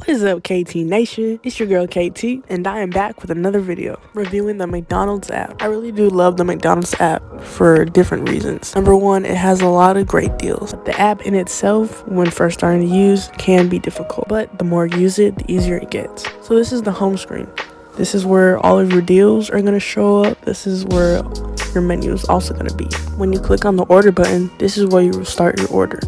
What is up, KT Nation? It's your girl KT, and I am back with another video reviewing the McDonald's app. I really do love the McDonald's app for different reasons. Number one, it has a lot of great deals. The app in itself, when first starting to use, can be difficult, but the more you use it, the easier it gets. So this is the home screen. This is where all of your deals are going to show up. This is where your menu is also going to be. When you click on the order button, this is where you will start your order.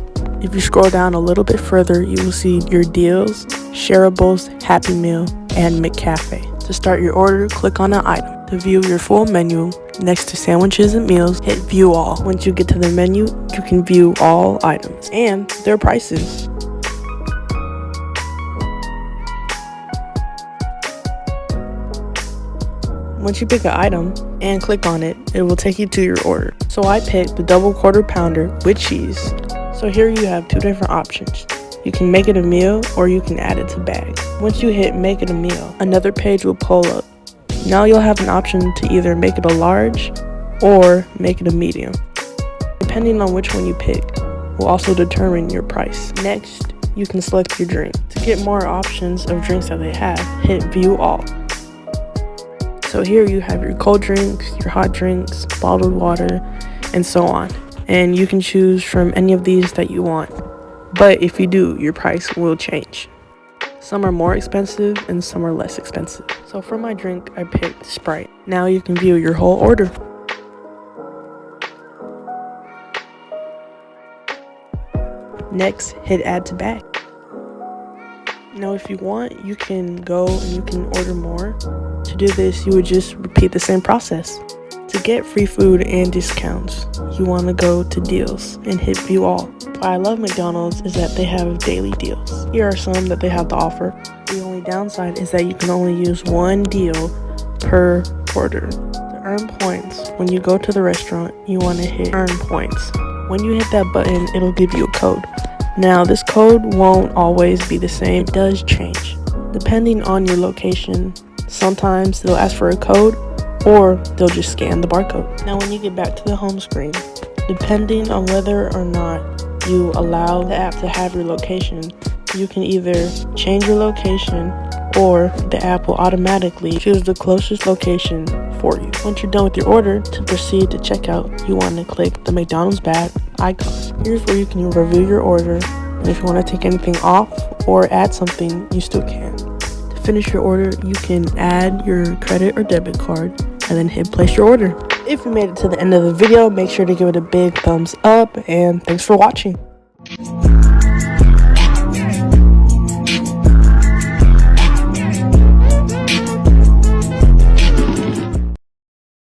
If you scroll down a little bit further, you will see your deals, shareables, Happy Meal, and McCafe. To start your order, click on an item. To view your full menu, next to sandwiches and meals, hit view all. Once you get to the menu, you can view all items and their prices. Once you pick an item and click on it, it will take you to your order. So I picked the double quarter pounder with cheese. So here you have two different options. You can make it a meal or you can add it to bag. Once you hit make it a meal, another page will pull up. Now you'll have an option to either make it a large or make it a medium. Depending on which one you pick will also determine your price. Next, you can select your drink. To get more options of drinks that they have, hit view all. So here you have your cold drinks, your hot drinks, bottled water, and so on. And you can choose from any of these that you want. But if you do, your price will change. Some are more expensive and some are less expensive. So for my drink, I picked Sprite. Now you can view your whole order. Next, hit add to bag. Now if you want, you can go and you can order more. To do this, you would just repeat the same process. To get free food and discounts, you want to go to deals and hit view all. Why I love McDonald's is that they have daily deals. Here are some that they have to offer. The only downside is that you can only use one deal per order. To earn points, when you go to the restaurant, you want to hit earn points. When you hit that button, it'll give you a code. Now, this code won't always be the same. It does change. Depending on your location, sometimes they'll ask for a code, or they'll just scan the barcode. Now when you get back to the home screen, depending on whether or not you allow the app to have your location, you can either change your location or the app will automatically choose the closest location for you. Once you're done with your order, to proceed to checkout, you want to click the McDonald's badge icon. Here's where you can review your order, and if you want to take anything off or add something, you still can. To finish your order, you can add your credit or debit card and then hit place your order. If you made it to the end of the video, make sure to give it a big thumbs up, and thanks for watching.